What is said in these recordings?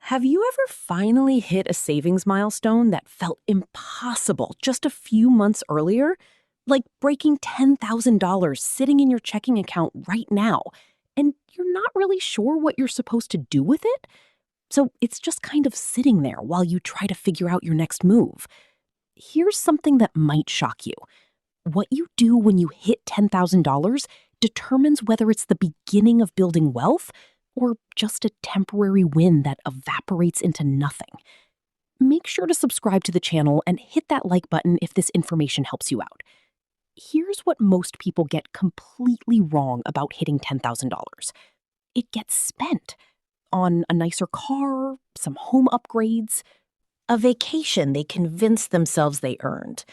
Have you ever finally hit a savings milestone that felt impossible just a few months earlier? Like breaking $10,000 sitting in your checking account right now, and you're not really sure what you're supposed to do with it? So it's just kind of sitting there while you try to figure out your next move. Here's something that might shock you. What you do when you hit $10,000 determines whether it's the beginning of building wealth or just a temporary win that evaporates into nothing. Make sure to subscribe to the channel and hit that like button if this information helps you out. Here's what most people get completely wrong about hitting $10,000. It gets spent on a nicer car, some home upgrades, a vacation they convinced themselves they earned,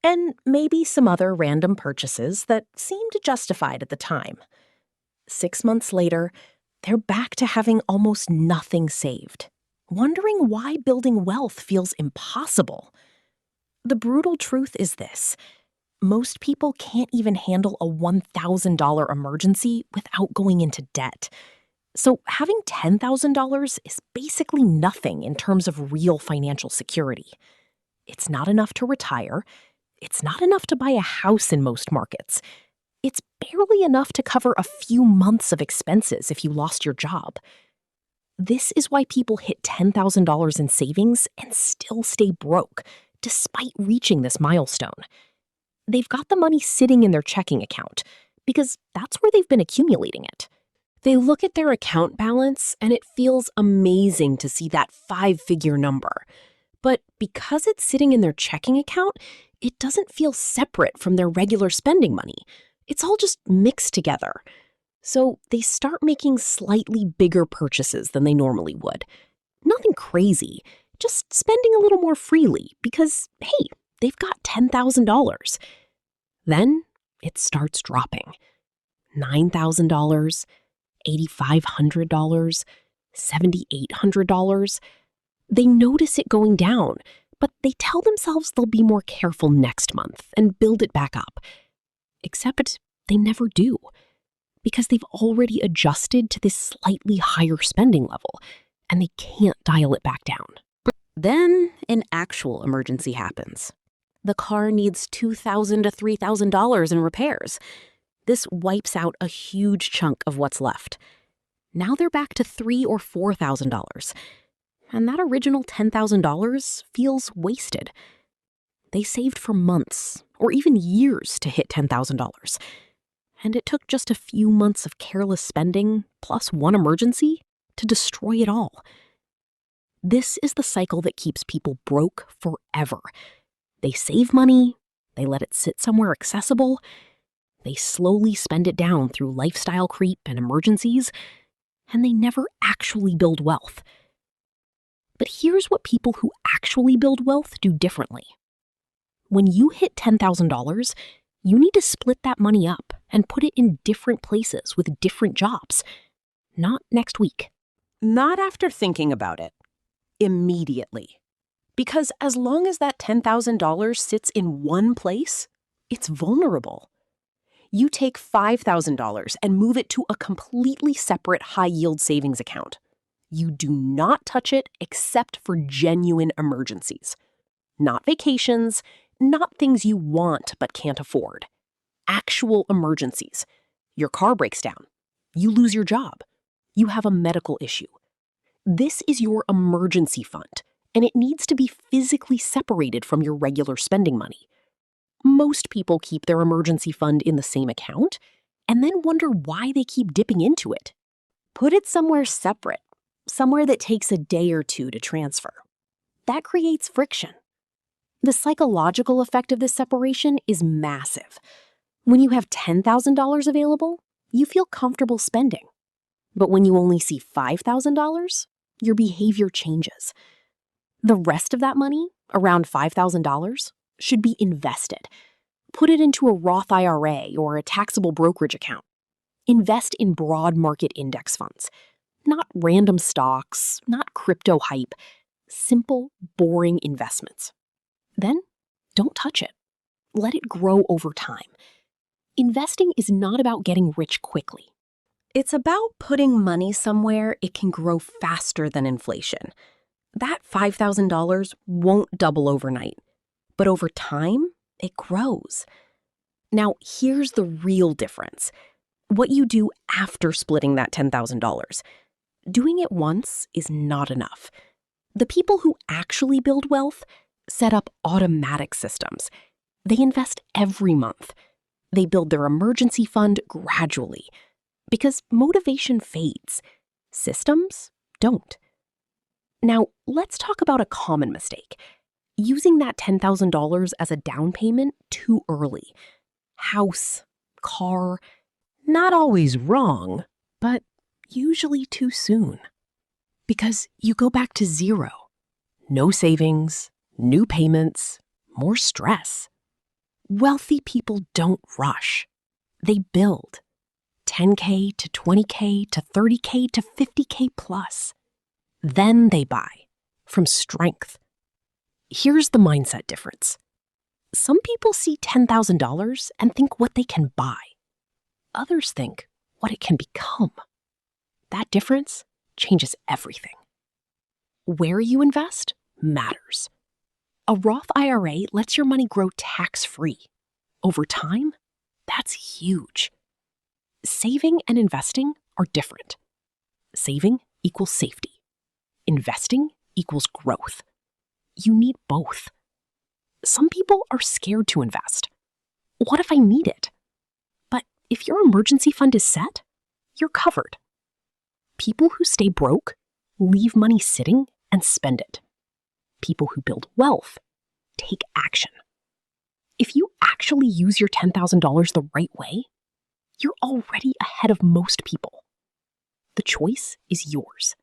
and maybe some other random purchases that seemed justified at the time. 6 months later, they're back to having almost nothing saved, wondering why building wealth feels impossible. The brutal truth is this: most people can't even handle a $1,000 emergency without going into debt. So having $10,000 is basically nothing in terms of real financial security. It's not enough to retire. It's not enough to buy a house in most markets. It's barely enough to cover a few months of expenses if you lost your job. This is why people hit $10,000 in savings and still stay broke, despite reaching this milestone. They've got the money sitting in their checking account because that's where they've been accumulating it. They look at their account balance and it feels amazing to see that 5-figure number. But because it's sitting in their checking account, it doesn't feel separate from their regular spending money. It's all just mixed together. So they start making slightly bigger purchases than they normally would. Nothing crazy, just spending a little more freely because, hey, they've got $10,000. Then it starts dropping. $9,000, $8,500, $7,800. They notice it going down, but they tell themselves they'll be more careful next month and build it back up. Except they never do, because they've already adjusted to this slightly higher spending level, and they can't dial it back down. Then an actual emergency happens. The car needs $2,000 to $3,000 in repairs. This wipes out a huge chunk of what's left. Now they're back to $3,000 or $4,000. And that original $10,000 feels wasted. They saved for months or even years to hit $10,000. And it took just a few months of careless spending plus one emergency to destroy it all. This is the cycle that keeps people broke forever. They save money, they let it sit somewhere accessible, they slowly spend it down through lifestyle creep and emergencies, and they never actually build wealth. But here's what people who actually build wealth do differently. When you hit $10,000, you need to split that money up and put it in different places with different jobs. Not next week. Not after thinking about it. Immediately. Because as long as that $10,000 sits in one place, it's vulnerable. You take $5,000 and move it to a completely separate high-yield savings account. You do not touch it except for genuine emergencies. Not vacations, not things you want but can't afford. Actual emergencies. Your car breaks down. You lose your job. You have a medical issue. This is your emergency fund, and it needs to be physically separated from your regular spending money. Most people keep their emergency fund in the same account and then wonder why they keep dipping into it. Put it somewhere separate, somewhere that takes a day or two to transfer. That creates friction. The psychological effect of this separation is massive. When you have $10,000 available, you feel comfortable spending. But when you only see $5,000, your behavior changes. The rest of that money, around $5,000, should be invested. Put it into a Roth IRA or a taxable brokerage account. Invest in broad market index funds. Not random stocks, not crypto hype. Simple, boring investments. Then, don't touch it. Let it grow over time. Investing is not about getting rich quickly. It's about putting money somewhere it can grow faster than inflation. That $5,000 won't double overnight, but over time, it grows. Now, here's the real difference. What you do after splitting that $10,000. Doing it once is not enough. The people who actually build wealth set up automatic systems. They invest every month. They build their emergency fund gradually. Because motivation fades. Systems don't. Now, let's talk about a common mistake. Using that $10,000 as a down payment too early. House, car, not always wrong, but usually too soon. Because you go back to zero. No savings, new payments, more stress. Wealthy people don't rush. They build. 10K to 20K to 30K to 50K plus. Then they buy from strength. Here's the mindset difference. Some people see $10,000 and think what they can buy. Others think what it can become. That difference changes everything. Where you invest matters. A Roth IRA lets your money grow tax-free. Over time, that's huge. Saving and investing are different. Saving equals safety. Investing equals growth. You need both. Some people are scared to invest. What if I need it? But if your emergency fund is set, you're covered. People who stay broke leave money sitting and spend it. People who build wealth take action. If you actually use your $10,000 the right way, you're already ahead of most people. The choice is yours,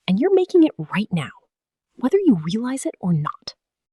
and you're making it right now, whether you realize it or not.